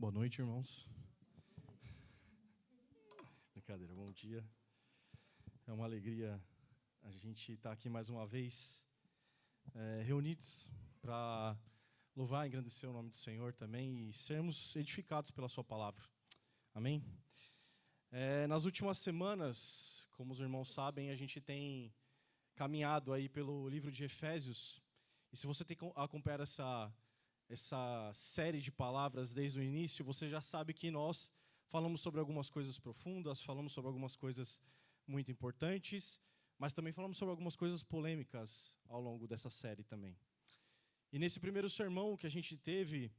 Boa noite, irmãos. Brincadeira, bom dia. É uma alegria a gente estar aqui mais uma vez, reunidos para louvar e engrandecer o nome do Senhor também e sermos edificados pela sua palavra. Amém? Nas últimas semanas, como os irmãos sabem, a gente tem caminhado aí pelo livro de Efésios. E se você tem acompanhado essa série de palavras desde o início, você já sabe que nós falamos sobre algumas coisas profundas, falamos sobre algumas coisas muito importantes, mas também falamos sobre algumas coisas polêmicas ao longo dessa série também. E nesse primeiro sermão que a gente teve,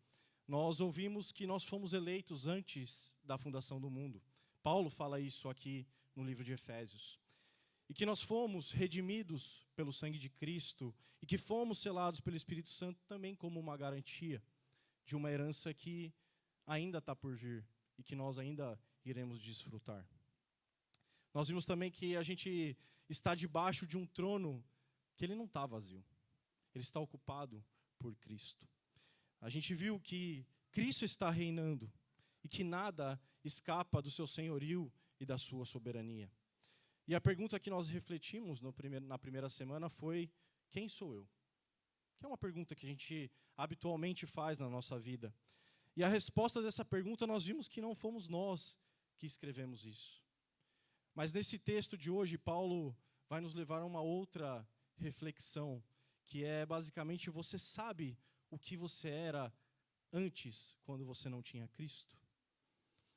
nós ouvimos que nós fomos eleitos antes da fundação do mundo. Paulo fala isso aqui no livro de Efésios. E que nós fomos redimidos pelo sangue de Cristo e que fomos selados pelo Espírito Santo também como uma garantia de uma herança que ainda está por vir e que nós ainda iremos desfrutar. Nós vimos também que a gente está debaixo de um trono que ele não está vazio. Ele está ocupado por Cristo. A gente viu que Cristo está reinando e que nada escapa do seu senhorio e da sua soberania. E a pergunta que nós refletimos na primeira semana foi: quem sou eu? Que é uma pergunta que a gente habitualmente faz na nossa vida. E a resposta dessa pergunta nós vimos que não fomos nós que escrevemos isso. Mas nesse texto de hoje, Paulo vai nos levar a uma outra reflexão, que é basicamente: você sabe o que você era antes, quando você não tinha Cristo?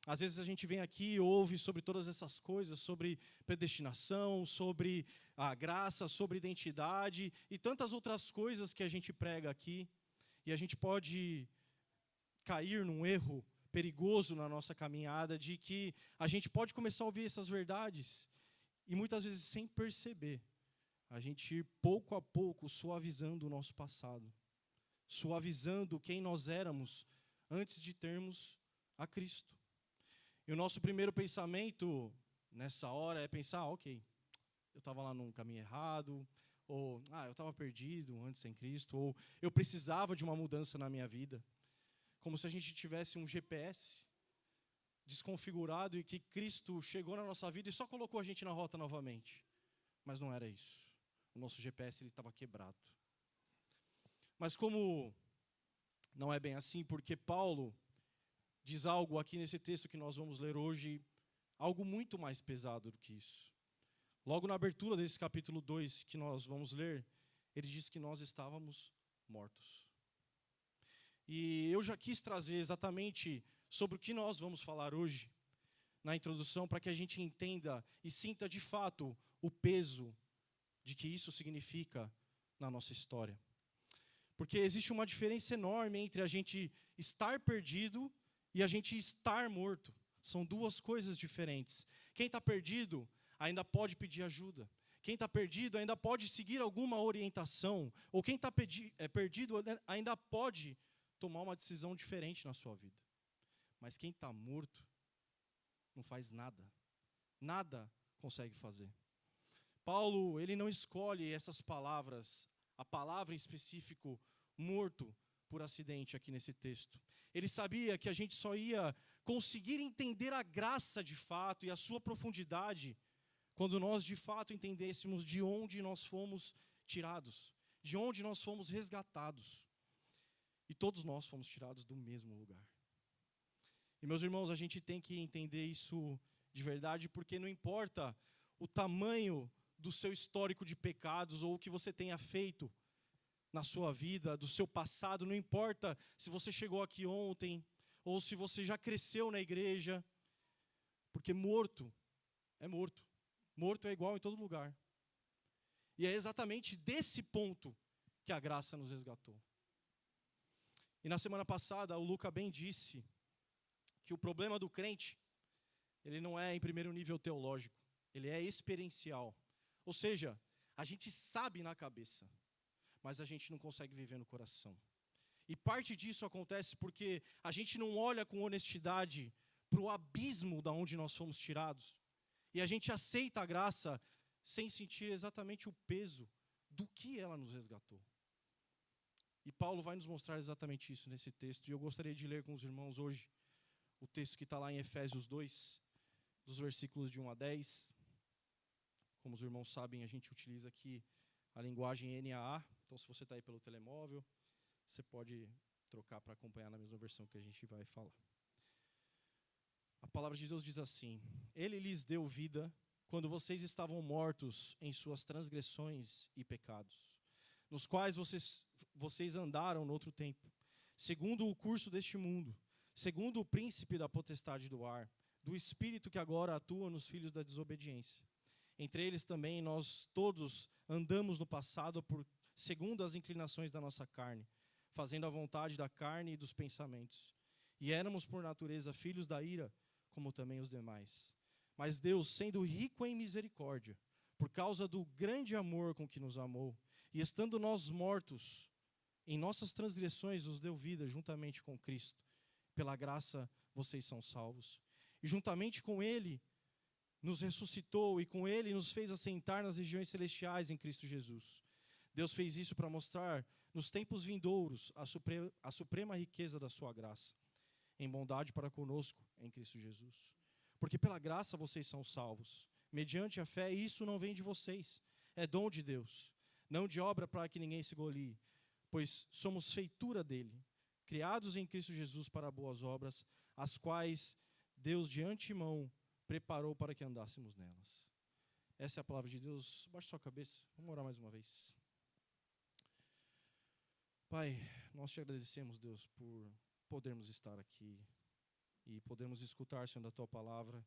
Às vezes a gente vem aqui e ouve sobre todas essas coisas, sobre predestinação, sobre a graça, sobre identidade e tantas outras coisas que a gente prega aqui. E a gente pode cair num erro perigoso na nossa caminhada de que a gente pode começar a ouvir essas verdades e muitas vezes sem perceber, a gente ir pouco a pouco suavizando o nosso passado, suavizando quem nós éramos antes de termos a Cristo. E o nosso primeiro pensamento nessa hora é pensar: ok, eu estava lá num caminho errado, ou eu estava perdido antes sem Cristo, ou eu precisava de uma mudança na minha vida. Como se a gente tivesse um GPS desconfigurado e que Cristo chegou na nossa vida e só colocou a gente na rota novamente. Mas não era isso. O nosso GPS estava quebrado. Mas como não é bem assim, porque Paulo diz algo aqui nesse texto que nós vamos ler hoje, algo muito mais pesado do que isso. Logo na abertura desse capítulo 2 que nós vamos ler, ele diz que nós estávamos mortos. E eu já quis trazer exatamente sobre o que nós vamos falar hoje, na introdução, para que a gente entenda e sinta de fato o peso de que isso significa na nossa história. Porque existe uma diferença enorme entre a gente estar perdido e a gente estar morto. São duas coisas diferentes. Quem está perdido ainda pode pedir ajuda. Quem está perdido ainda pode seguir alguma orientação. Ou quem está perdido ainda pode tomar uma decisão diferente na sua vida. Mas quem está morto não faz nada. Nada consegue fazer. Paulo, ele não escolhe essas palavras, a palavra em específico, morto, por acidente aqui nesse texto. Ele sabia que a gente só ia conseguir entender a graça de fato e a sua profundidade quando nós de fato entendêssemos de onde nós fomos tirados, de onde nós fomos resgatados. E todos nós fomos tirados do mesmo lugar. E meus irmãos, a gente tem que entender isso de verdade, porque não importa o tamanho do seu histórico de pecados ou o que você tenha feito na sua vida, do seu passado, não importa se você chegou aqui ontem ou se você já cresceu na igreja, porque morto é morto. Morto é igual em todo lugar. E é exatamente desse ponto que a graça nos resgatou. E na semana passada, o Luca bem disse que o problema do crente, ele não é em primeiro nível teológico, ele é experiencial. Ou seja, a gente sabe na cabeça, mas a gente não consegue viver no coração. E parte disso acontece porque a gente não olha com honestidade para o abismo da onde nós fomos tirados. E a gente aceita a graça sem sentir exatamente o peso do que ela nos resgatou. E Paulo vai nos mostrar exatamente isso nesse texto. E eu gostaria de ler com os irmãos hoje o texto que está lá em Efésios 2, dos versículos de 1 a 10. Como os irmãos sabem, a gente utiliza aqui a linguagem NAA. Então, se você está aí pelo telemóvel, você pode trocar para acompanhar na mesma versão que a gente vai falar. A palavra de Deus diz assim: Ele lhes deu vida quando vocês estavam mortos em suas transgressões e pecados, nos quais vocês andaram no outro tempo, segundo o curso deste mundo, segundo o príncipe da potestade do ar, do espírito que agora atua nos filhos da desobediência. Entre eles também nós todos andamos no passado segundo as inclinações da nossa carne, fazendo a vontade da carne e dos pensamentos. E éramos por natureza filhos da ira, como também os demais. Mas Deus, sendo rico em misericórdia, por causa do grande amor com que nos amou, e estando nós mortos em nossas transgressões, nos deu vida juntamente com Cristo. Pela graça vocês são salvos. E juntamente com Ele nos ressuscitou, e com Ele nos fez assentar nas regiões celestiais em Cristo Jesus. Deus fez isso para mostrar nos tempos vindouros a suprema riqueza da sua graça, em bondade para conosco em Cristo Jesus. Porque pela graça vocês são salvos, mediante a fé, e isso não vem de vocês, é dom de Deus, não de obra para que ninguém se glorie, pois somos feitura dele, criados em Cristo Jesus para boas obras, as quais Deus de antemão preparou para que andássemos nelas. Essa é a palavra de Deus. Baixe sua cabeça, vamos orar mais uma vez. Pai, nós te agradecemos, Deus, por podermos estar aqui e podermos escutar, Senhor, da Tua palavra,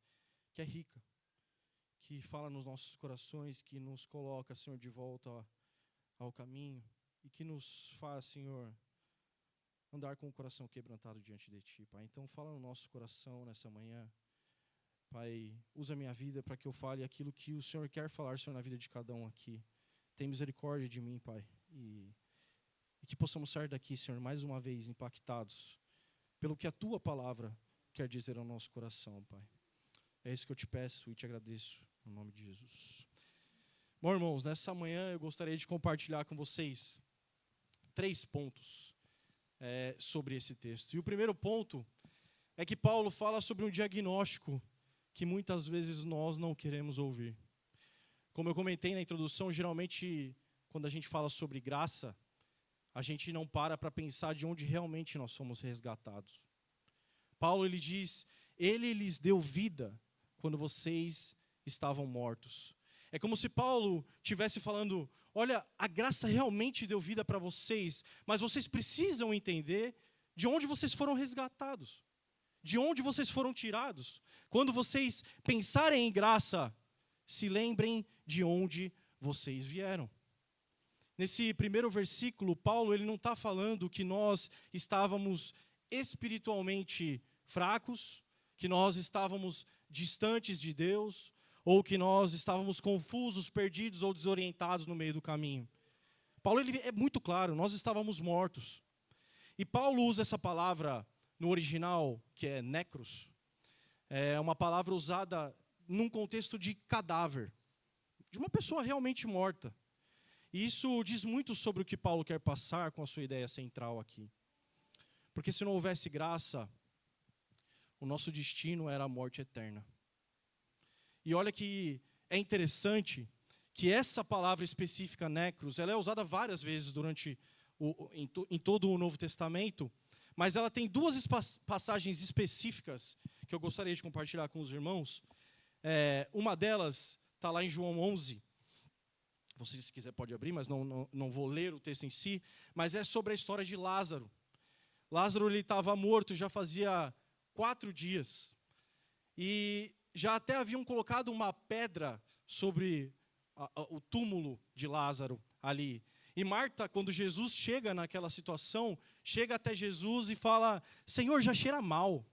que é rica, que fala nos nossos corações, que nos coloca, Senhor, de volta ao caminho e que nos faz, Senhor, andar com o coração quebrantado diante de Ti, Pai. Então fala no nosso coração nessa manhã, Pai, usa a minha vida para que eu fale aquilo que o Senhor quer falar, Senhor, na vida de cada um aqui. Tem misericórdia de mim, Pai, e que possamos sair daqui, Senhor, mais uma vez impactados pelo que a Tua palavra quer dizer ao nosso coração, Pai. É isso que eu te peço e te agradeço, no nome de Jesus. Bom, irmãos, nessa manhã eu gostaria de compartilhar com vocês 3 pontos sobre esse texto. E o primeiro ponto é que Paulo fala sobre um diagnóstico que muitas vezes nós não queremos ouvir. Como eu comentei na introdução, geralmente, quando a gente fala sobre graça, a gente não para pensar de onde realmente nós somos resgatados. Paulo, ele diz, Ele lhes deu vida quando vocês estavam mortos. É como se Paulo estivesse falando, olha, a graça realmente deu vida para vocês, mas vocês precisam entender de onde vocês foram resgatados, de onde vocês foram tirados. Quando vocês pensarem em graça, se lembrem de onde vocês vieram. Nesse primeiro versículo, Paulo ele não está falando que nós estávamos espiritualmente fracos, que nós estávamos distantes de Deus, ou que nós estávamos confusos, perdidos ou desorientados no meio do caminho. Paulo ele é muito claro, nós estávamos mortos. E Paulo usa essa palavra no original, que é necros, é uma palavra usada num contexto de cadáver, de uma pessoa realmente morta. E isso diz muito sobre o que Paulo quer passar com a sua ideia central aqui. Porque se não houvesse graça, o nosso destino era a morte eterna. E olha que é interessante que essa palavra específica, necros, ela é usada várias vezes em todo o Novo Testamento, mas ela tem 2 passagens específicas que eu gostaria de compartilhar com os irmãos. Uma delas está lá em João 11. Você, se quiser, pode abrir, mas não vou ler o texto em si. Mas é sobre a história de Lázaro. Lázaro estava morto já fazia 4 dias. E já até haviam colocado uma pedra sobre o túmulo de Lázaro ali. E Marta, quando Jesus chega naquela situação, chega até Jesus e fala, Senhor, já cheira mal.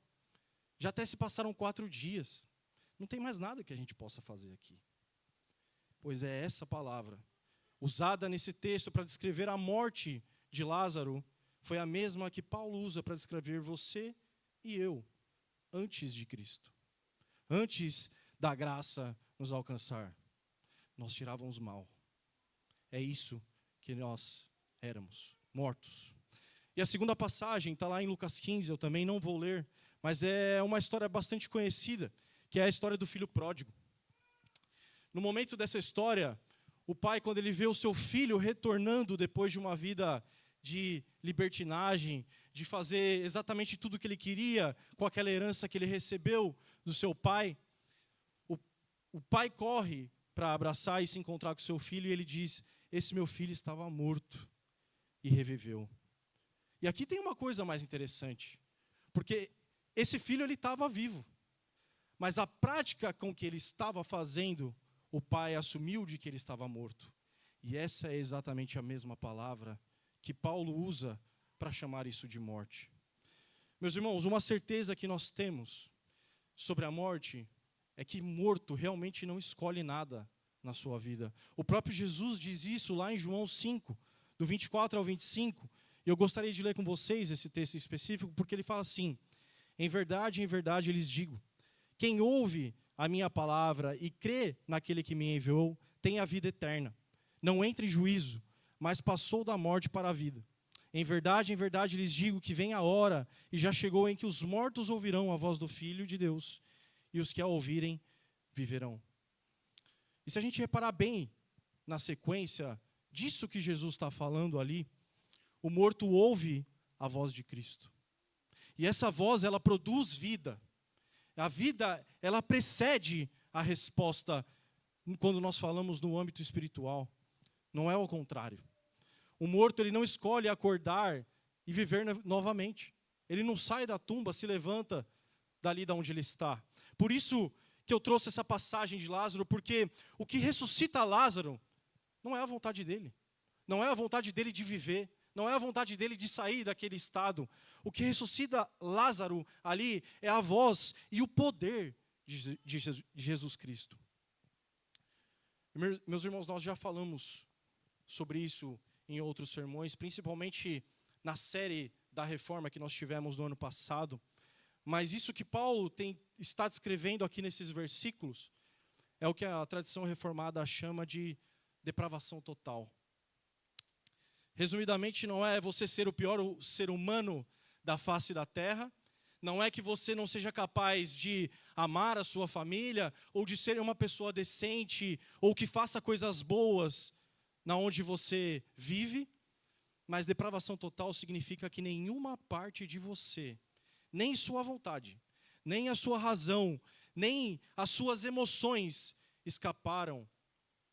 Já até se passaram 4 dias. Não tem mais nada que a gente possa fazer aqui. Pois é essa palavra, usada nesse texto para descrever a morte de Lázaro, foi a mesma que Paulo usa para descrever você e eu, antes de Cristo. Antes da graça nos alcançar, nós tirávamos mal. É isso que nós éramos, mortos. E a segunda passagem está lá em Lucas 15, eu também não vou ler, mas é uma história bastante conhecida, que é a história do filho pródigo. No momento dessa história, o pai, quando ele vê o seu filho retornando depois de uma vida de libertinagem, de fazer exatamente tudo o que ele queria com aquela herança que ele recebeu do seu pai, o pai corre para abraçar e se encontrar com seu filho, e ele diz: esse meu filho estava morto e reviveu. E aqui tem uma coisa mais interessante, porque esse filho ele estava vivo, mas a prática com que ele estava fazendo, o pai assumiu de que ele estava morto. E essa é exatamente a mesma palavra que Paulo usa para chamar isso de morte. Meus irmãos, uma certeza que nós temos sobre a morte é que morto realmente não escolhe nada na sua vida. O próprio Jesus diz isso lá em João 5, do 24 ao 25. E eu gostaria de ler com vocês esse texto específico, porque ele fala assim: em verdade, lhes digo, quem ouve a minha palavra e crê naquele que me enviou, tem a vida eterna. Não entra em juízo, mas passou da morte para a vida. Em verdade, lhes digo que vem a hora, e já chegou, em que os mortos ouvirão a voz do Filho de Deus, e os que a ouvirem viverão. E se a gente reparar bem na sequência disso que Jesus está falando ali, o morto ouve a voz de Cristo. E essa voz, ela produz vida. A vida, ela precede a resposta quando nós falamos no âmbito espiritual. Não é ao contrário. O morto, ele não escolhe acordar e viver novamente. Ele não sai da tumba, se levanta dali de onde ele está. Por isso que eu trouxe essa passagem de Lázaro, porque o que ressuscita Lázaro não é a vontade dele. Não é a vontade dele de viver. Não é a vontade dele de sair daquele estado. O que ressuscita Lázaro ali é a voz e o poder de Jesus Cristo. Meus irmãos, nós já falamos sobre isso em outros sermões, principalmente na série da Reforma que nós tivemos no ano passado. Mas isso que Paulo está descrevendo aqui nesses versículos é o que a tradição reformada chama de depravação total. Resumidamente, não é você ser o pior ser humano da face da terra, não é que você não seja capaz de amar a sua família, ou de ser uma pessoa decente, ou que faça coisas boas na onde você vive, mas depravação total significa que nenhuma parte de você, nem sua vontade, nem a sua razão, nem as suas emoções escaparam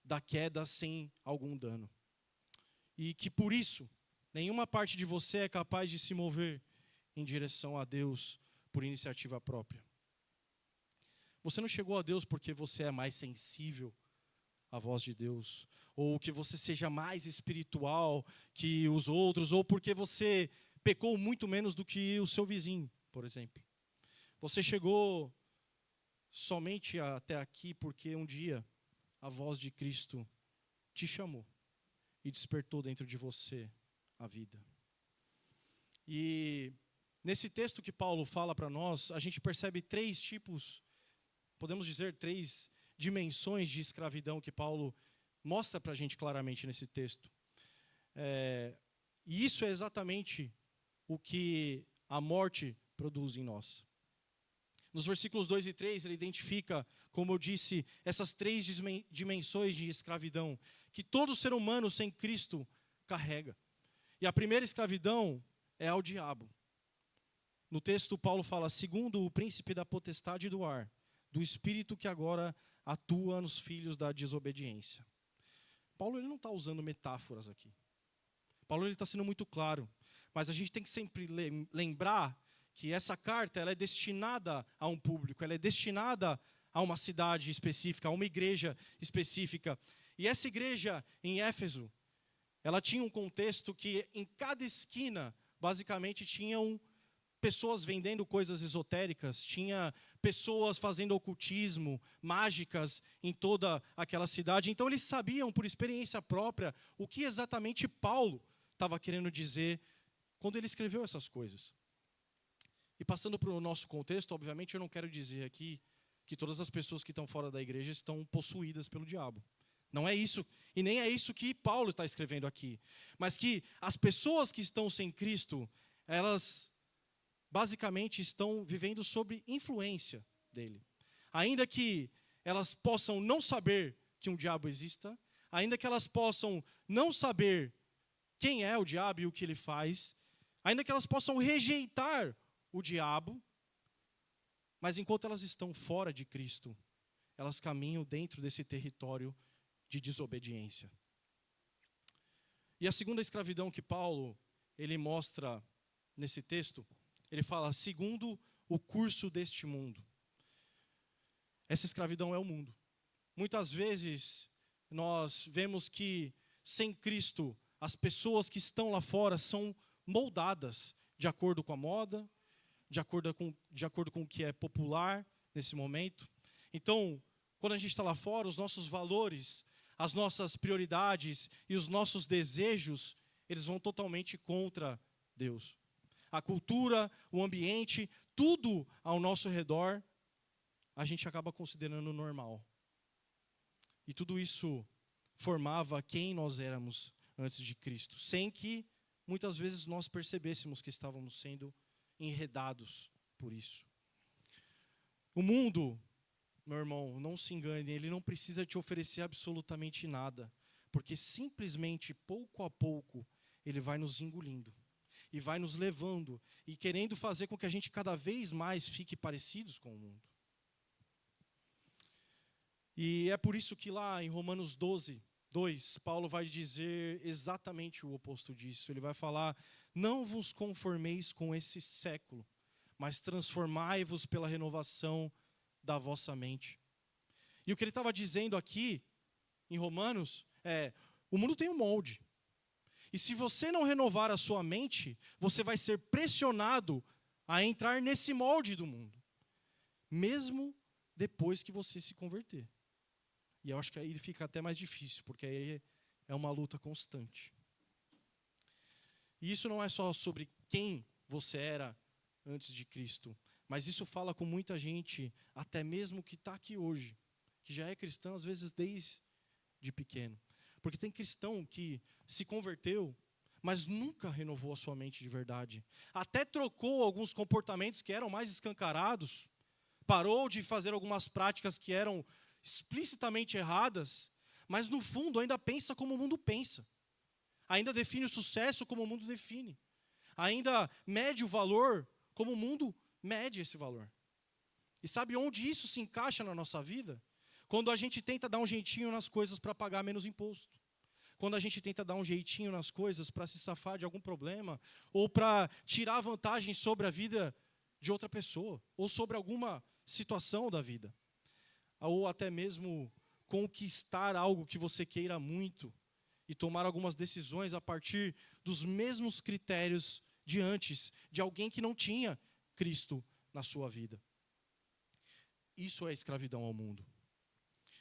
da queda sem algum dano. E que por isso, nenhuma parte de você é capaz de se mover em direção a Deus por iniciativa própria. Você não chegou a Deus porque você é mais sensível à voz de Deus, ou que você seja mais espiritual que os outros, ou porque você pecou muito menos do que o seu vizinho, por exemplo. Você chegou somente até aqui porque um dia a voz de Cristo te chamou e despertou dentro de você a vida. E nesse texto que Paulo fala para nós, a gente percebe três tipos, podemos dizer três dimensões de escravidão que Paulo mostra para a gente claramente nesse texto. E isso é exatamente o que a morte produz em nós. Nos versículos 2 e 3, ele identifica, como eu disse, essas três dimensões de escravidão que todo ser humano sem Cristo carrega. E a primeira escravidão é ao diabo. No texto, Paulo fala: segundo o príncipe da potestade do ar, do espírito que agora atua nos filhos da desobediência. Paulo ele não está usando metáforas aqui. Paulo está sendo muito claro. Mas a gente tem que sempre lembrar que essa carta ela é destinada a um público, ela é destinada a uma cidade específica, a uma igreja específica. E essa igreja em Éfeso, ela tinha um contexto que em cada esquina, basicamente, tinham pessoas vendendo coisas esotéricas, tinha pessoas fazendo ocultismo, mágicas em toda aquela cidade. Então eles sabiam, por experiência própria, o que exatamente Paulo estava querendo dizer quando ele escreveu essas coisas. E passando para o nosso contexto, obviamente eu não quero dizer aqui que todas as pessoas que estão fora da igreja estão possuídas pelo diabo. Não é isso, e nem é isso que Paulo está escrevendo aqui. Mas que as pessoas que estão sem Cristo, elas basicamente estão vivendo sob influência dele. Ainda que elas possam não saber que um diabo exista, ainda que elas possam não saber quem é o diabo e o que ele faz, ainda que elas possam rejeitar o diabo, mas enquanto elas estão fora de Cristo, elas caminham dentro desse território de desobediência. E a segunda escravidão que Paulo ele mostra nesse texto, ele fala, segundo o curso deste mundo. Essa escravidão é o mundo. Muitas vezes nós vemos que sem Cristo, as pessoas que estão lá fora são moldadas de acordo com a moda, de acordo com o que é popular nesse momento. Então, quando a gente está lá fora, os nossos valores, as nossas prioridades e os nossos desejos, eles vão totalmente contra Deus. A cultura, o ambiente, tudo ao nosso redor, a gente acaba considerando normal. E tudo isso formava quem nós éramos antes de Cristo, sem que muitas vezes nós percebêssemos que estávamos sendo enredados por isso. O mundo, meu irmão, não se engane, ele não precisa te oferecer absolutamente nada, porque simplesmente, pouco a pouco, ele vai nos engolindo e vai nos levando e querendo fazer com que a gente cada vez mais fique parecidos com o mundo. E é por isso que lá em Romanos 12, 2, Paulo vai dizer exatamente o oposto disso. Ele vai falar, não vos conformeis com esse século, mas transformai-vos pela renovação da vossa mente. E o que ele estava dizendo aqui, em Romanos, é, o mundo tem um molde. E se você não renovar a sua mente, você vai ser pressionado a entrar nesse molde do mundo. Mesmo depois que você se converter. E eu acho que aí fica até mais difícil, porque aí é uma luta constante. E isso não é só sobre quem você era antes de Cristo, mas isso fala com muita gente, até mesmo que está aqui hoje, que já é cristão, às vezes desde pequeno. Porque tem cristão que se converteu, mas nunca renovou a sua mente de verdade. Até trocou alguns comportamentos que eram mais escancarados, parou de fazer algumas práticas que eram explicitamente erradas, mas no fundo ainda pensa como o mundo pensa. Ainda define o sucesso como o mundo define. Ainda mede o valor como o mundo mede esse valor. E sabe onde isso se encaixa na nossa vida? Quando a gente tenta dar um jeitinho nas coisas para pagar menos imposto. Quando a gente tenta dar um jeitinho nas coisas para se safar de algum problema, ou para tirar vantagem sobre a vida de outra pessoa, ou sobre alguma situação da vida. Ou até mesmo conquistar algo que você queira muito e tomar algumas decisões a partir dos mesmos critérios de antes, de alguém que não tinha Cristo na sua vida. Isso é escravidão ao mundo.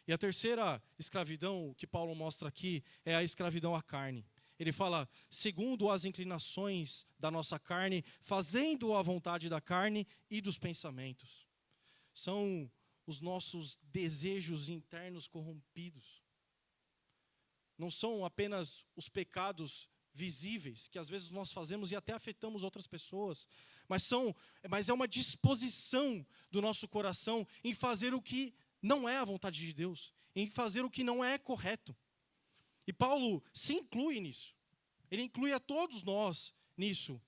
E a terceira escravidão que Paulo mostra aqui é a escravidão à carne. Ele fala, segundo as inclinações da nossa carne, fazendo a vontade da carne e dos pensamentos. São os nossos desejos internos corrompidos. Não são apenas os pecados visíveis, que às vezes nós fazemos e até afetamos outras pessoas, mas é uma disposição do nosso coração em fazer o que não é a vontade de Deus, em fazer o que não é correto. E Paulo se inclui nisso. Ele inclui a todos nós nisso.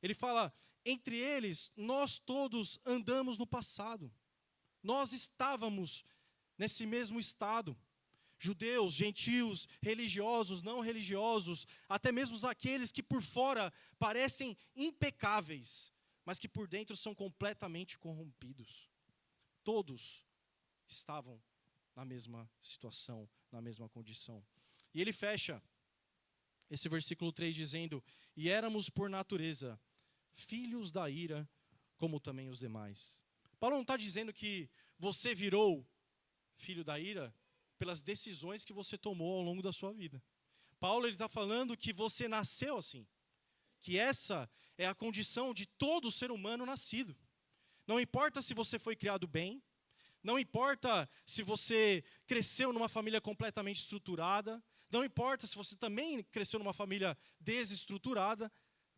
Ele fala, entre eles, nós todos andamos no passado. Nós estávamos nesse mesmo estado. Judeus, gentios, religiosos, não religiosos, até mesmo aqueles que por fora parecem impecáveis, mas que por dentro são completamente corrompidos. Todos estavam na mesma situação, na mesma condição. E ele fecha esse versículo 3 dizendo, e éramos por natureza filhos da ira, como também os demais. Paulo não está dizendo que você virou filho da ira pelas decisões que você tomou ao longo da sua vida. Paulo está falando que você nasceu assim. Que essa é a condição de todo ser humano nascido. Não importa se você foi criado bem, não importa se você cresceu numa família completamente estruturada, não importa se você também cresceu numa família desestruturada,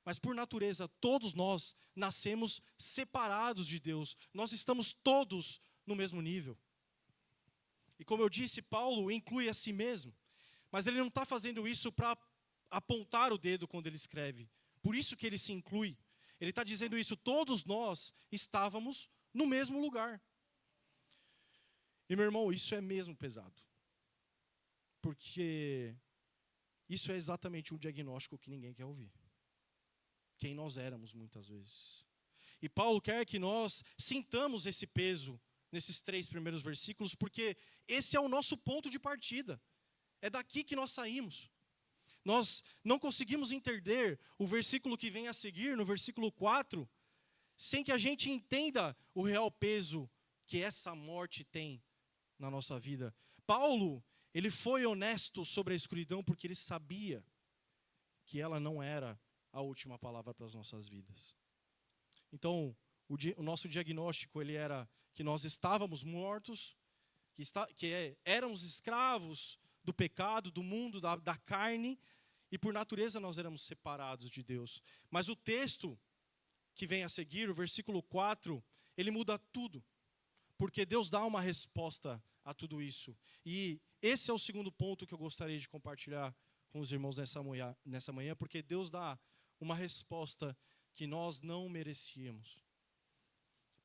Mas por natureza, todos nós nascemos separados de Deus. Nós estamos todos no mesmo nível. E como eu disse, Paulo inclui a si mesmo. Mas ele não está fazendo isso para apontar o dedo quando ele escreve. Por isso que ele se inclui. Ele está dizendo isso, todos nós estávamos no mesmo lugar. E meu irmão, isso é mesmo pesado. Porque isso é exatamente um diagnóstico que ninguém quer ouvir. Quem nós éramos muitas vezes. E Paulo quer que nós sintamos esse peso nesses 3 primeiros versículos, porque esse é o nosso ponto de partida. É daqui que nós saímos. Nós não conseguimos entender o versículo que vem a seguir, no versículo 4, sem que a gente entenda o real peso que essa morte tem na nossa vida. Paulo, ele foi honesto sobre a escuridão porque ele sabia que ela não era a última palavra para as nossas vidas. Então, o nosso diagnóstico ele era que nós estávamos mortos, éramos escravos do pecado, do mundo, da carne, e por natureza nós éramos separados de Deus. Mas o texto que vem a seguir, o versículo 4, ele muda tudo, porque Deus dá uma resposta a tudo isso. E esse é o segundo ponto que eu gostaria de compartilhar com os irmãos nessa manhã, porque Deus dá uma resposta que nós não merecíamos.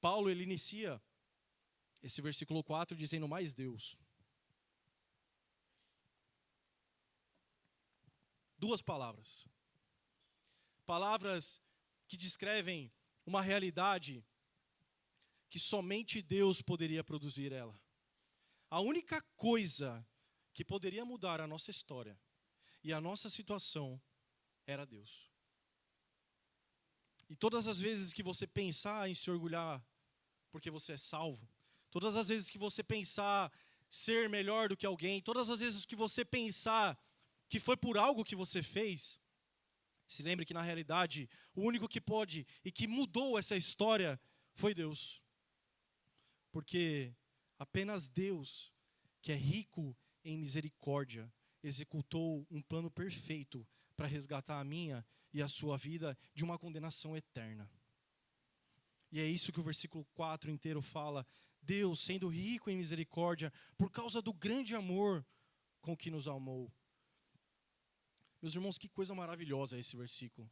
Paulo, ele inicia esse versículo 4 dizendo, mais Deus. 2 palavras. Palavras que descrevem uma realidade que somente Deus poderia produzir ela. A única coisa que poderia mudar a nossa história e a nossa situação era Deus. E todas as vezes que você pensar em se orgulhar porque você é salvo, todas as vezes que você pensar ser melhor do que alguém, todas as vezes que você pensar que foi por algo que você fez, se lembre que na realidade o único que pode e que mudou essa história foi Deus. Porque apenas Deus, que é rico em misericórdia, executou um plano perfeito para resgatar a minha e a sua vida de uma condenação eterna. E é isso que o versículo 4 inteiro fala. Deus, sendo rico em misericórdia, por causa do grande amor com que nos amou. Meus irmãos, que coisa maravilhosa é esse versículo.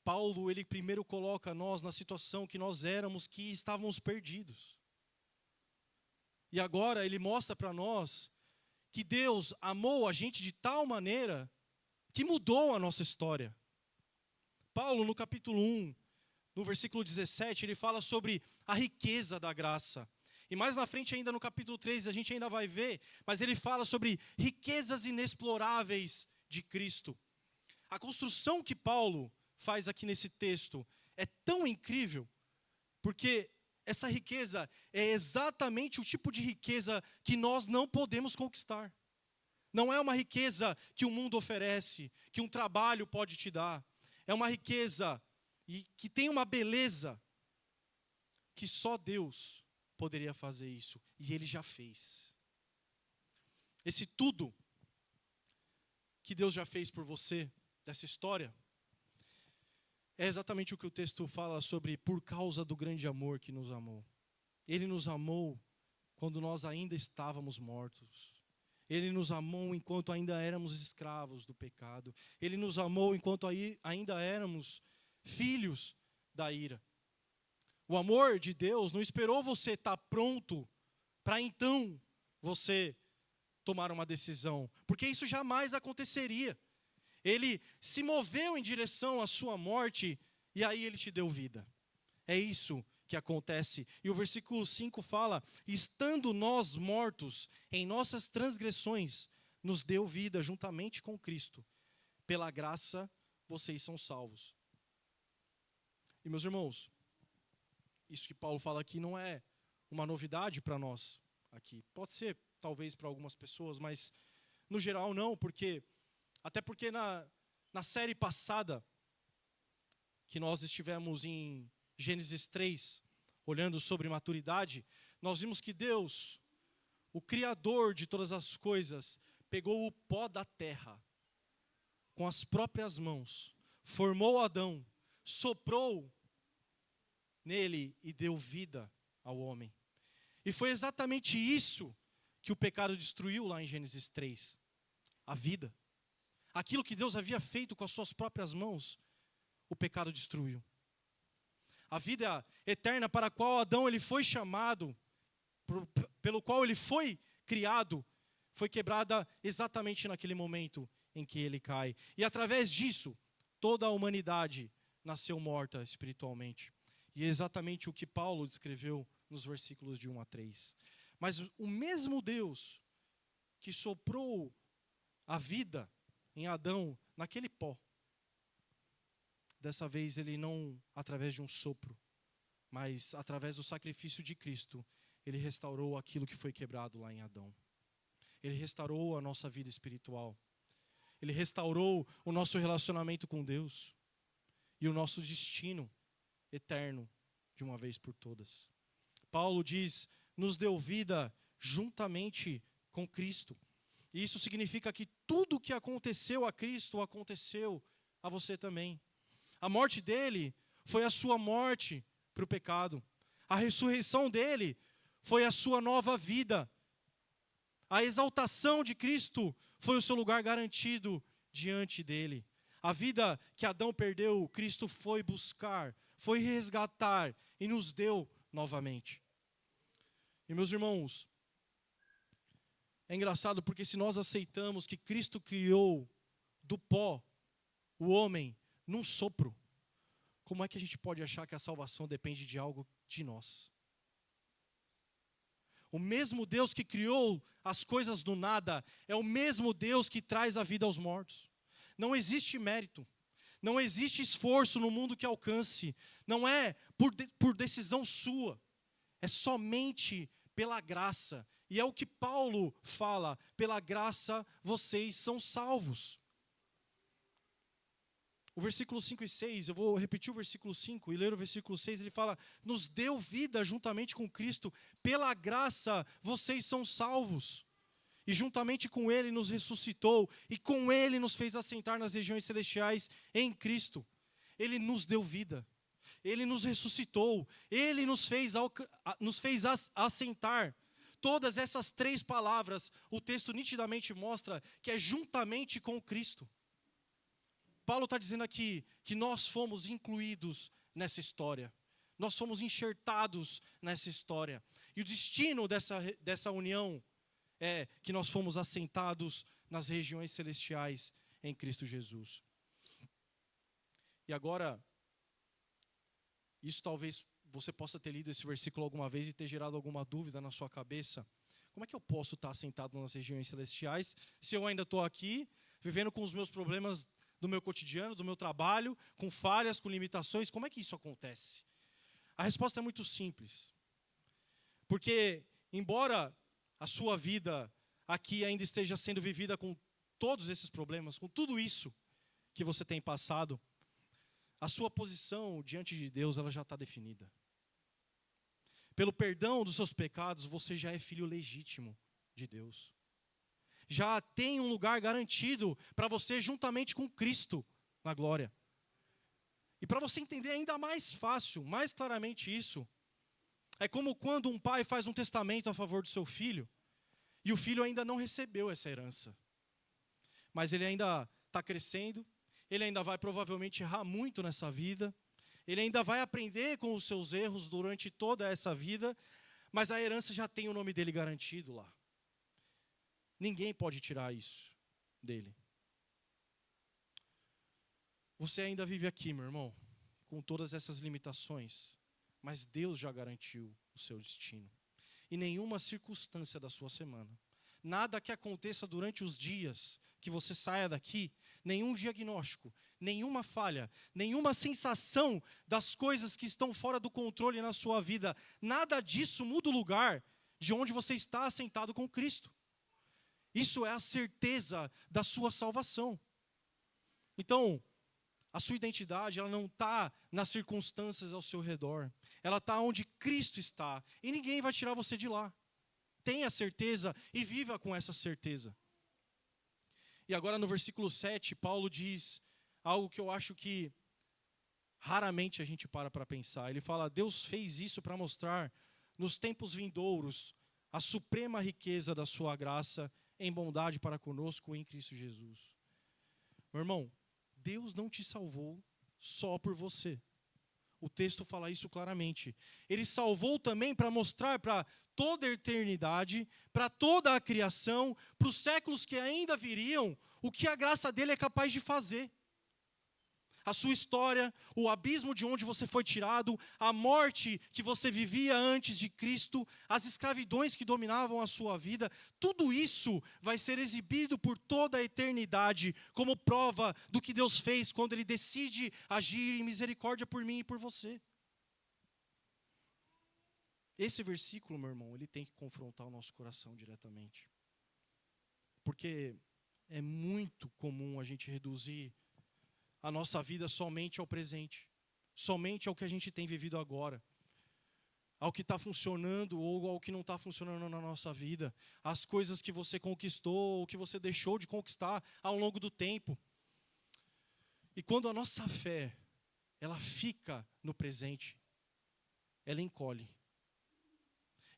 Paulo, ele primeiro coloca nós na situação que nós éramos, que estávamos perdidos. E agora ele mostra para nós que Deus amou a gente de tal maneira que mudou a nossa história. Paulo, no capítulo 1, no versículo 17, ele fala sobre a riqueza da graça. E mais na frente ainda no capítulo 3, a gente ainda vai ver, mas ele fala sobre riquezas inexploráveis de Cristo. A construção que Paulo faz aqui nesse texto é tão incrível, porque essa riqueza é exatamente o tipo de riqueza que nós não podemos conquistar. Não é uma riqueza que o mundo oferece, que um trabalho pode te dar. É uma riqueza que tem uma beleza que só Deus poderia fazer isso. E Ele já fez. Esse tudo que Deus já fez por você, dessa história, é exatamente o que o texto fala sobre por causa do grande amor que nos amou. Ele nos amou quando nós ainda estávamos mortos. Ele nos amou enquanto ainda éramos escravos do pecado. Ele nos amou enquanto ainda éramos filhos da ira. O amor de Deus não esperou você estar pronto para então você tomar uma decisão, porque isso jamais aconteceria. Ele se moveu em direção à sua morte e aí ele te deu vida. É isso que acontece. E o versículo 5 fala, estando nós mortos em nossas transgressões, nos deu vida juntamente com Cristo. Pela graça, vocês são salvos. E meus irmãos, isso que Paulo fala aqui não é uma novidade para nós aqui. Pode ser, talvez, para algumas pessoas, mas no geral não, até porque na série passada, que nós estivemos em Gênesis 3, olhando sobre maturidade, nós vimos que Deus, o Criador de todas as coisas, pegou o pó da terra com as próprias mãos, formou Adão, soprou nele e deu vida ao homem. E foi exatamente isso que o pecado destruiu lá em Gênesis 3. A vida. Aquilo que Deus havia feito com as suas próprias mãos, o pecado destruiu. A vida eterna para a qual Adão ele foi chamado, pelo qual ele foi criado, foi quebrada exatamente naquele momento em que ele cai. E através disso, toda a humanidade nasceu morta espiritualmente. E é exatamente o que Paulo descreveu nos versículos de 1 a 3. Mas o mesmo Deus que soprou a vida em Adão, naquele pó, dessa vez ele não através de um sopro, mas através do sacrifício de Cristo, ele restaurou aquilo que foi quebrado lá em Adão. Ele restaurou a nossa vida espiritual. Ele restaurou o nosso relacionamento com Deus e o nosso destino eterno, de uma vez por todas. Paulo diz, nos deu vida juntamente com Cristo. E isso significa que tudo o que aconteceu a Cristo, aconteceu a você também. A morte dele foi a sua morte para o pecado. A ressurreição dele foi a sua nova vida. A exaltação de Cristo foi o seu lugar garantido diante dele. A vida que Adão perdeu, Cristo foi buscar, foi resgatar e nos deu novamente. E meus irmãos, é engraçado porque se nós aceitamos que Cristo criou do pó o homem num sopro, como é que a gente pode achar que a salvação depende de algo de nós? O mesmo Deus que criou as coisas do nada é o mesmo Deus que traz a vida aos mortos. Não existe mérito, não existe esforço no mundo que alcance, não é por decisão sua, é somente pela graça. E é o que Paulo fala, pela graça vocês são salvos. O versículo 5 e 6, eu vou repetir o versículo 5 e ler o versículo 6, ele fala, nos deu vida juntamente com Cristo, pela graça vocês são salvos. E juntamente com Ele nos ressuscitou, e com Ele nos fez assentar nas regiões celestiais em Cristo. Ele nos deu vida, Ele nos ressuscitou, Ele nos fez assentar. Todas essas três palavras, o texto nitidamente mostra que é juntamente com Cristo. Paulo está dizendo aqui que nós fomos incluídos nessa história. Nós fomos enxertados nessa história. E o destino dessa união é que nós fomos assentados nas regiões celestiais em Cristo Jesus. E agora, isso talvez você possa ter lido esse versículo alguma vez e ter gerado alguma dúvida na sua cabeça. Como é que eu posso estar assentado nas regiões celestiais se eu ainda estou aqui, vivendo com os meus problemas do meu cotidiano, do meu trabalho, com falhas, com limitações? Como é que isso acontece? A resposta é muito simples. Porque, embora a sua vida aqui ainda esteja sendo vivida com todos esses problemas, com tudo isso que você tem passado, a sua posição diante de Deus, ela já está definida. Pelo perdão dos seus pecados, você já é filho legítimo de Deus. Já tem um lugar garantido para você juntamente com Cristo na glória. E para você entender ainda mais fácil, mais claramente isso, é como quando um pai faz um testamento a favor do seu filho, e o filho ainda não recebeu essa herança. Mas ele ainda está crescendo, ele ainda vai provavelmente errar muito nessa vida, ele ainda vai aprender com os seus erros durante toda essa vida, mas a herança já tem o nome dele garantido lá. Ninguém pode tirar isso dele. Você ainda vive aqui, meu irmão, com todas essas limitações, mas Deus já garantiu o seu destino. E nenhuma circunstância da sua semana, nada que aconteça durante os dias que você saia daqui, nenhum diagnóstico, nenhuma falha, nenhuma sensação das coisas que estão fora do controle na sua vida, nada disso muda o lugar de onde você está assentado com Cristo. Isso é a certeza da sua salvação. Então, a sua identidade, ela não está nas circunstâncias ao seu redor. Ela está onde Cristo está. E ninguém vai tirar você de lá. Tenha certeza e viva com essa certeza. E agora no versículo 7, Paulo diz algo que eu acho que raramente a gente para pensar. Ele fala: Deus fez isso para mostrar nos tempos vindouros a suprema riqueza da sua graça em bondade para conosco em Cristo Jesus. Meu irmão, Deus não te salvou só por você. O texto fala isso claramente. Ele salvou também para mostrar para toda a eternidade, para toda a criação, para os séculos que ainda viriam, o que a graça dele é capaz de fazer. A sua história, o abismo de onde você foi tirado, a morte que você vivia antes de Cristo, as escravidões que dominavam a sua vida, tudo isso vai ser exibido por toda a eternidade como prova do que Deus fez quando Ele decide agir em misericórdia por mim e por você. Esse versículo, meu irmão, ele tem que confrontar o nosso coração diretamente. Porque é muito comum a gente reduzir a nossa vida somente ao presente, somente ao que a gente tem vivido agora, ao que está funcionando ou ao que não está funcionando na nossa vida, as coisas que você conquistou ou que você deixou de conquistar ao longo do tempo. E quando a nossa fé, ela fica no presente, ela encolhe.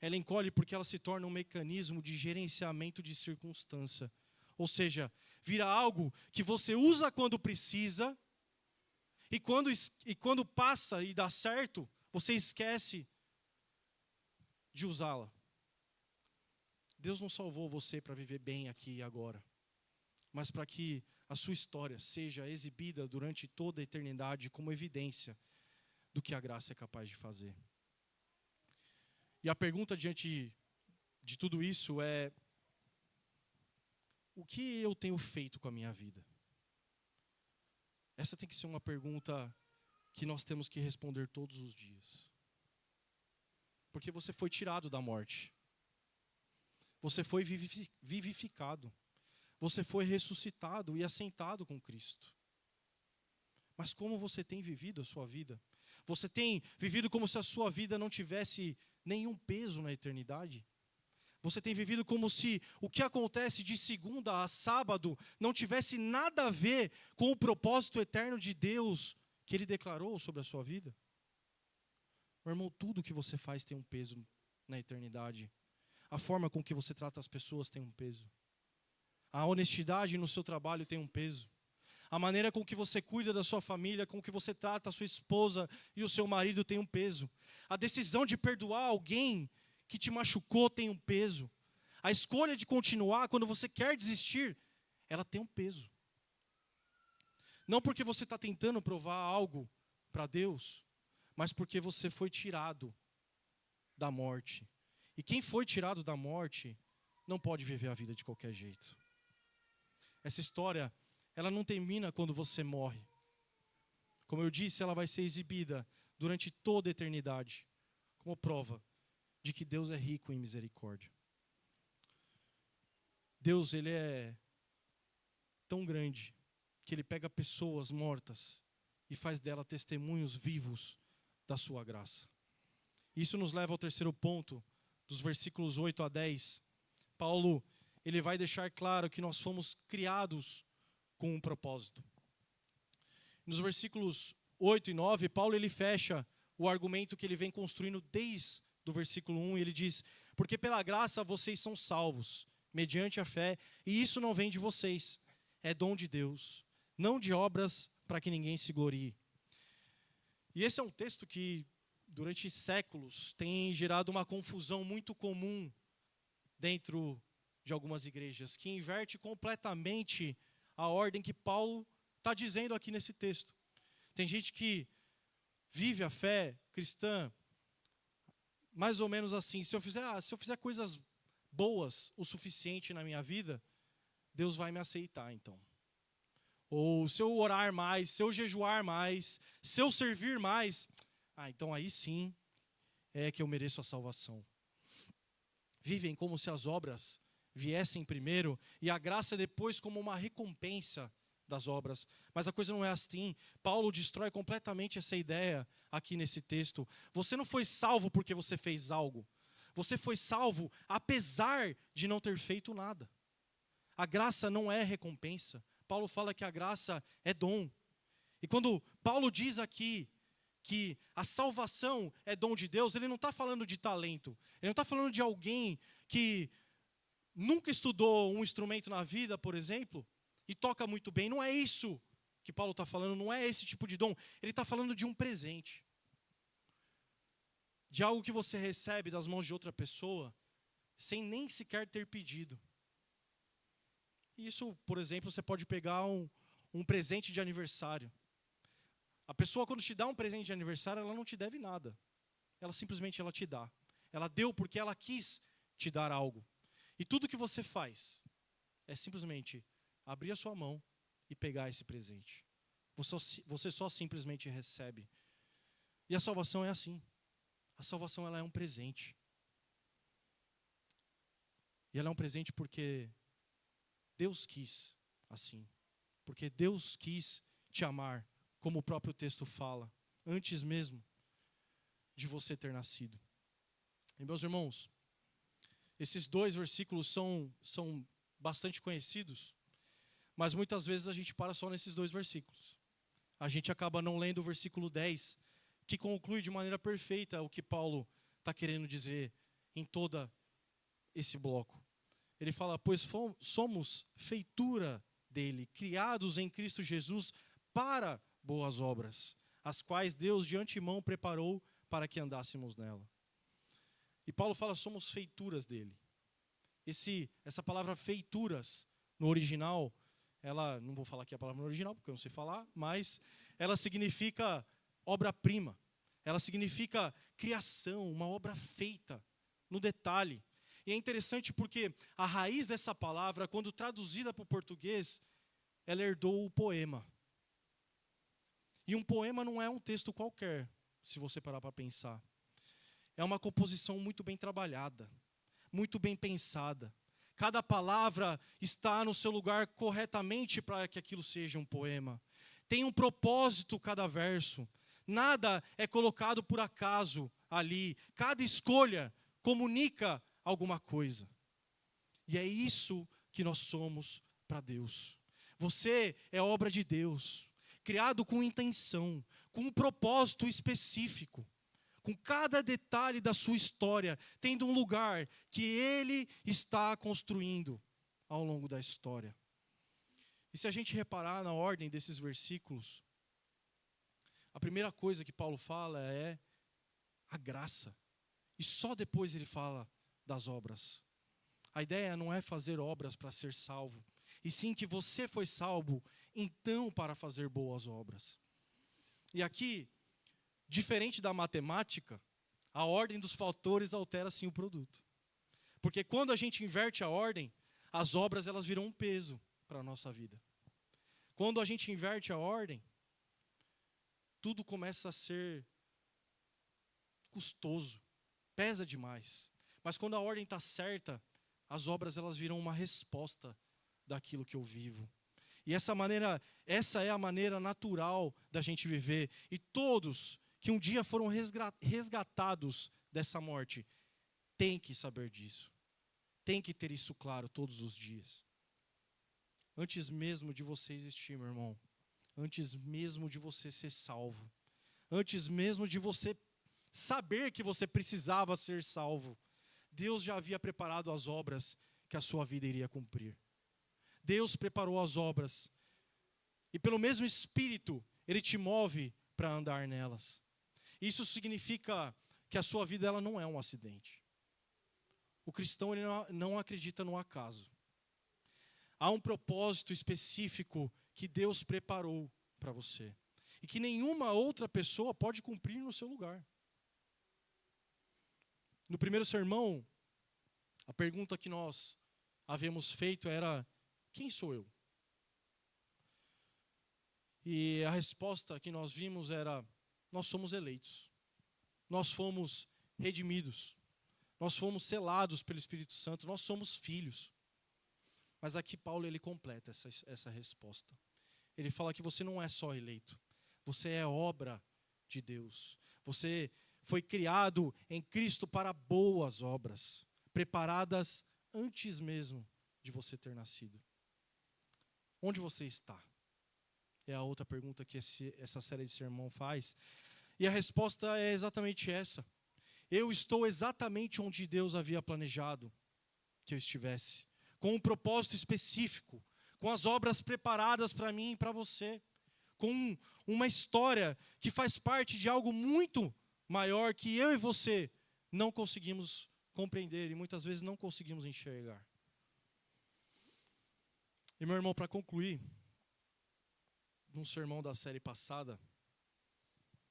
Ela encolhe porque ela se torna um mecanismo de gerenciamento de circunstância. Ou seja, vira algo que você usa quando precisa, e quando passa e dá certo, você esquece de usá-la. Deus não salvou você para viver bem aqui e agora, mas para que a sua história seja exibida durante toda a eternidade como evidência do que a graça é capaz de fazer. E a pergunta diante de tudo isso é: o que eu tenho feito com a minha vida? Essa tem que ser uma pergunta que nós temos que responder todos os dias. Porque você foi tirado da morte. Você foi vivificado. Você foi ressuscitado e assentado com Cristo. Mas como você tem vivido a sua vida? Você tem vivido como se a sua vida não tivesse nenhum peso na eternidade? Você tem vivido como se o que acontece de segunda a sábado não tivesse nada a ver com o propósito eterno de Deus que Ele declarou sobre a sua vida? Meu irmão, tudo que você faz tem um peso na eternidade. A forma com que você trata as pessoas tem um peso. A honestidade no seu trabalho tem um peso. A maneira com que você cuida da sua família, com que você trata a sua esposa e o seu marido tem um peso. A decisão de perdoar alguém que te machucou tem um peso. A escolha de continuar quando você quer desistir, ela tem um peso. Não porque você está tentando provar algo para Deus, mas porque você foi tirado da morte. E quem foi tirado da morte não pode viver a vida de qualquer jeito. Essa história, ela não termina quando você morre. Como eu disse, ela vai ser exibida durante toda a eternidade, como prova de que Deus é rico em misericórdia. Deus, Ele é tão grande que Ele pega pessoas mortas e faz dela testemunhos vivos da sua graça. Isso nos leva ao terceiro ponto, dos versículos 8 a 10. Paulo, ele vai deixar claro que nós fomos criados com um propósito. Nos versículos 8 e 9, Paulo ele fecha o argumento que ele vem construindo desde do versículo 1, ele diz: porque pela graça vocês são salvos, mediante a fé, e isso não vem de vocês, é dom de Deus, não de obras para que ninguém se glorie. E esse é um texto que, durante séculos, tem gerado uma confusão muito comum dentro de algumas igrejas, que inverte completamente a ordem que Paulo está dizendo aqui nesse texto. Tem gente que vive a fé cristã mais ou menos assim: se eu fizer coisas boas o suficiente na minha vida, Deus vai me aceitar então. Ou se eu orar mais, se eu jejuar mais, se eu servir mais, então aí sim é que eu mereço a salvação. Vivem como se as obras viessem primeiro e a graça depois como uma recompensa das obras. Mas a coisa não é assim. Paulo destrói completamente essa ideia aqui nesse texto. Você não foi salvo porque você fez algo. Você foi salvo apesar de não ter feito nada. A graça não é recompensa. Paulo fala que a graça é dom. E quando Paulo diz aqui que a salvação é dom de Deus, ele não está falando de talento. Ele não está falando de alguém que nunca estudou um instrumento na vida, por exemplo, e toca muito bem. Não é isso que Paulo está falando, não é esse tipo de dom. Ele está falando de um presente. De algo que você recebe das mãos de outra pessoa, sem nem sequer ter pedido. Isso, por exemplo, você pode pegar um presente de aniversário. A pessoa, quando te dá um presente de aniversário, ela não te deve nada. Ela simplesmente te dá. Ela deu porque ela quis te dar algo. E tudo que você faz é simplesmente abrir a sua mão e pegar esse presente. Você só simplesmente recebe. E a salvação é assim. A salvação, ela é um presente. E ela é um presente porque Deus quis assim. Porque Deus quis te amar, como o próprio texto fala, antes mesmo de você ter nascido. E meus irmãos, esses 2 versículos são bastante conhecidos, mas muitas vezes a gente para só nesses 2 versículos. A gente acaba não lendo o versículo 10, que conclui de maneira perfeita o que Paulo está querendo dizer em todo esse bloco. Ele fala, pois somos feitura dele, criados em Cristo Jesus para boas obras, as quais Deus de antemão preparou para que andássemos nela. E Paulo fala, somos feituras dele. Essa palavra feituras, no original, ela, não vou falar aqui a palavra no original, porque eu não sei falar, mas ela significa obra-prima. Ela significa criação, uma obra feita, no detalhe. E é interessante porque a raiz dessa palavra, quando traduzida para o português, ela herdou o poema. E um poema não é um texto qualquer, se você parar para pensar. É uma composição muito bem trabalhada, muito bem pensada. Cada palavra está no seu lugar corretamente para que aquilo seja um poema. Tem um propósito cada verso. Nada é colocado por acaso ali. Cada escolha comunica alguma coisa. E é isso que nós somos para Deus. Você é obra de Deus, criado com intenção, com um propósito específico, com cada detalhe da sua história, tendo um lugar que Ele está construindo ao longo da história. E se a gente reparar na ordem desses versículos, a primeira coisa que Paulo fala é a graça. E só depois ele fala das obras. A ideia não é fazer obras para ser salvo, e sim que você foi salvo, então, para fazer boas obras. E aqui, diferente da matemática, a ordem dos fatores altera sim o produto. Porque quando a gente inverte a ordem, as obras elas viram um peso para a nossa vida. Quando a gente inverte a ordem, tudo começa a ser custoso, pesa demais. Mas quando a ordem está certa, as obras elas viram uma resposta daquilo que eu vivo. E essa é a maneira natural da gente viver. E todos que um dia foram resgatados dessa morte, têm que saber disso. Tem que ter isso claro todos os dias. Antes mesmo de você existir, meu irmão, antes mesmo de você ser salvo, antes mesmo de você saber que você precisava ser salvo, Deus já havia preparado as obras que a sua vida iria cumprir. Deus preparou as obras. E pelo mesmo Espírito, Ele te move para andar nelas. Isso significa que a sua vida ela não é um acidente. O cristão ele não acredita no acaso. Há um propósito específico que Deus preparou para você. E que nenhuma outra pessoa pode cumprir no seu lugar. No primeiro sermão, a pergunta que nós havíamos feito era: quem sou eu? E a resposta que nós vimos era: nós somos eleitos. Nós fomos redimidos. Nós fomos selados pelo Espírito Santo. Nós somos filhos. Mas aqui Paulo ele completa essa resposta. Ele fala que você não é só eleito. Você é obra de Deus. Você foi criado em Cristo para boas obras, preparadas antes mesmo de você ter nascido. Onde você está? É a outra pergunta que essa série de sermão faz. E a resposta é exatamente essa. Eu estou exatamente onde Deus havia planejado que eu estivesse, com um propósito específico, com as obras preparadas para mim e para você, com uma história que faz parte de algo muito maior que eu e você não conseguimos compreender e muitas vezes não conseguimos enxergar. E meu irmão, para concluir, num sermão da série passada,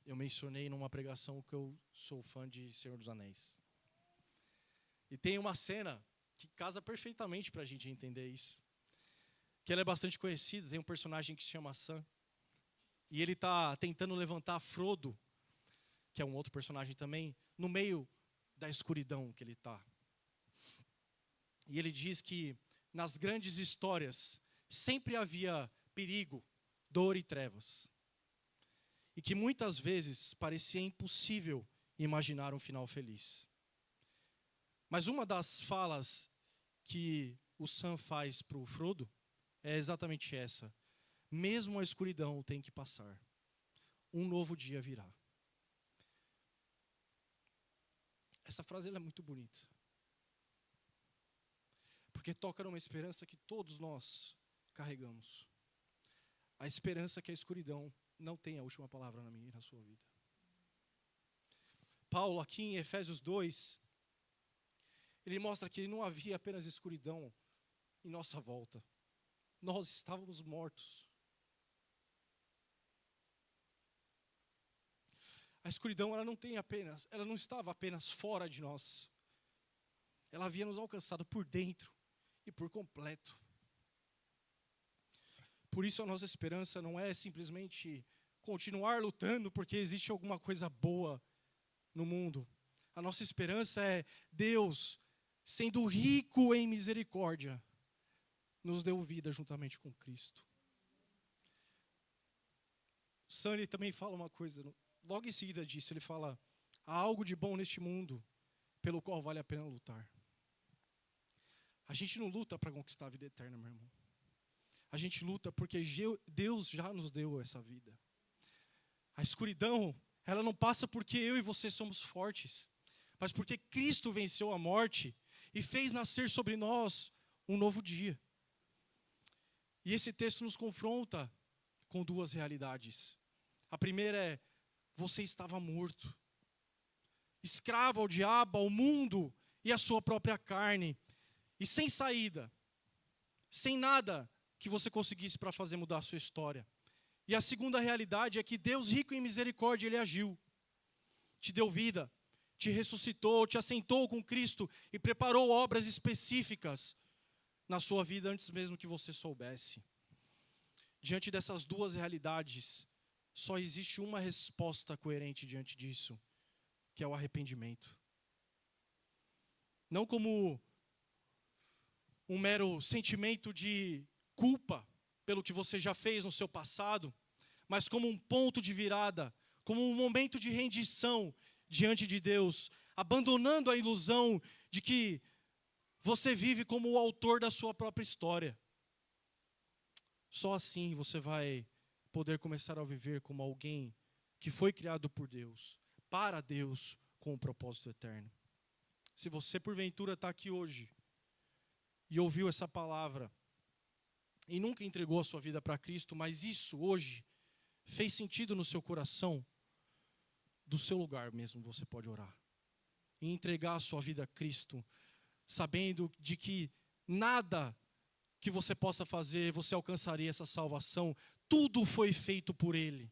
eu mencionei numa pregação que eu sou fã de Senhor dos Anéis. E tem uma cena que casa perfeitamente para a gente entender isso. Que ela é bastante conhecida, tem um personagem que se chama Sam. E ele está tentando levantar Frodo, que é um outro personagem também, no meio da escuridão que ele está. E ele diz que nas grandes histórias sempre havia perigo, dor e trevas. E que muitas vezes parecia impossível imaginar um final feliz. Mas uma das falas que o Sam faz para o Frodo é exatamente essa. Mesmo a escuridão tem que passar. Um novo dia virá. Essa frase ela é muito bonita. Porque toca numa esperança que todos nós carregamos. A esperança que a escuridão não tem a última palavra na minha e na sua vida. Paulo, aqui em Efésios 2, ele mostra que não havia apenas escuridão em nossa volta. Nós estávamos mortos. A escuridão ela não estava apenas fora de nós. Ela havia nos alcançado por dentro e por completo. Por isso a nossa esperança não é simplesmente continuar lutando porque existe alguma coisa boa no mundo. A nossa esperança é Deus, sendo rico em misericórdia, nos deu vida juntamente com Cristo. Sunny também fala uma coisa, logo em seguida disso, ele fala: há algo de bom neste mundo pelo qual vale a pena lutar. A gente não luta para conquistar a vida eterna, meu irmão. A gente luta porque Deus já nos deu essa vida. A escuridão, ela não passa porque eu e você somos fortes, mas porque Cristo venceu a morte e fez nascer sobre nós um novo dia. E esse texto nos confronta com duas realidades. A primeira é: você estava morto, escravo ao diabo, ao mundo e à sua própria carne, e sem saída, sem nada que você conseguisse para fazer mudar a sua história. E a segunda realidade é que Deus, rico em misericórdia, Ele agiu, te deu vida, te ressuscitou, te assentou com Cristo e preparou obras específicas na sua vida antes mesmo que você soubesse. Diante dessas duas realidades, só existe uma resposta coerente diante disso, que é o arrependimento. Não como um mero sentimento de culpa pelo que você já fez no seu passado, mas como um ponto de virada, como um momento de rendição diante de Deus, abandonando a ilusão de que você vive como o autor da sua própria história. Só assim você vai poder começar a viver como alguém que foi criado por Deus, para Deus, com um propósito eterno. Se você porventura está aqui hoje e ouviu essa palavra e nunca entregou a sua vida para Cristo, mas isso hoje fez sentido no seu coração, do seu lugar mesmo você pode orar e entregar a sua vida a Cristo, sabendo de que nada que você possa fazer, você alcançaria essa salvação. Tudo foi feito por Ele.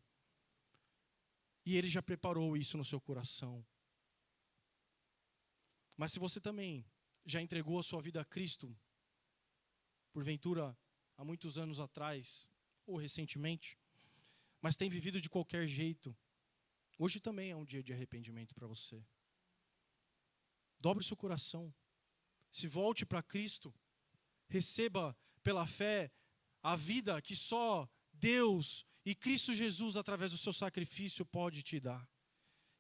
E Ele já preparou isso no seu coração. Mas se você também já entregou a sua vida a Cristo, porventura há muitos anos atrás, ou recentemente, mas tem vivido de qualquer jeito, hoje também é um dia de arrependimento para você. Dobre o seu coração. Se volte para Cristo. Receba pela fé a vida que só Deus e Cristo Jesus, através do seu sacrifício, pode te dar.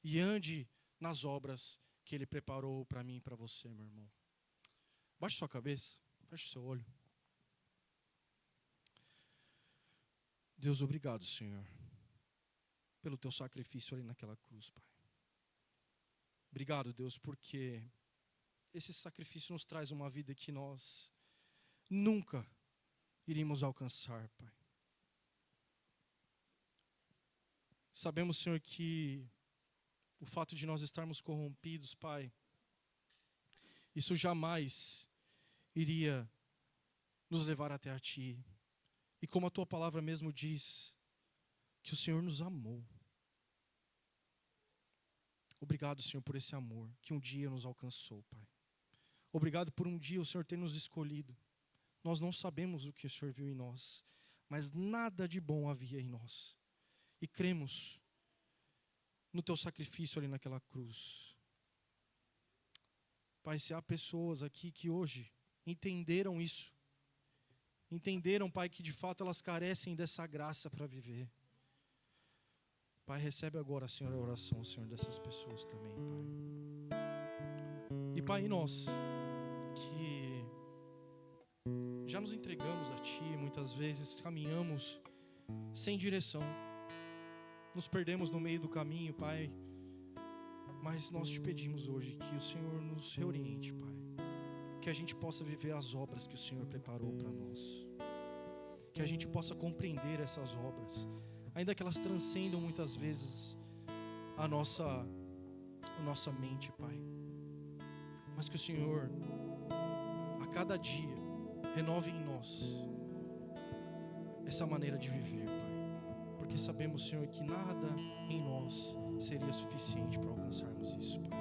E ande nas obras que Ele preparou para mim e para você, meu irmão. Baixe sua cabeça, feche seu olho. Deus, obrigado, Senhor, pelo teu sacrifício ali naquela cruz, Pai. Obrigado, Deus, porque esse sacrifício nos traz uma vida que nós nunca iríamos alcançar, Pai. Sabemos, Senhor, que o fato de nós estarmos corrompidos, Pai, isso jamais iria nos levar até a Ti. E como a Tua palavra mesmo diz, que o Senhor nos amou. Obrigado, Senhor, por esse amor que um dia nos alcançou, Pai. Obrigado por um dia o Senhor ter nos escolhido. Nós não sabemos o que o Senhor viu em nós, mas nada de bom havia em nós. E cremos no Teu sacrifício ali naquela cruz. Pai, se há pessoas aqui que hoje entenderam isso, entenderam, Pai, que de fato elas carecem dessa graça para viver. Pai, recebe agora, Senhor, a oração, Senhor, dessas pessoas também, Pai. E, Pai, e nós, que já nos entregamos a Ti, muitas vezes caminhamos sem direção, nos perdemos no meio do caminho, Pai, mas nós Te pedimos hoje que o Senhor nos reoriente, Pai, que a gente possa viver as obras que o Senhor preparou para nós, que a gente possa compreender essas obras, ainda que elas transcendam muitas vezes a nossa mente, Pai. Mas que o Senhor, a cada dia, renove em nós essa maneira de viver, Pai. Porque sabemos, Senhor, que nada em nós seria suficiente para alcançarmos isso, Pai.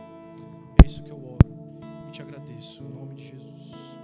É isso que eu oro e te agradeço, em nome de Jesus.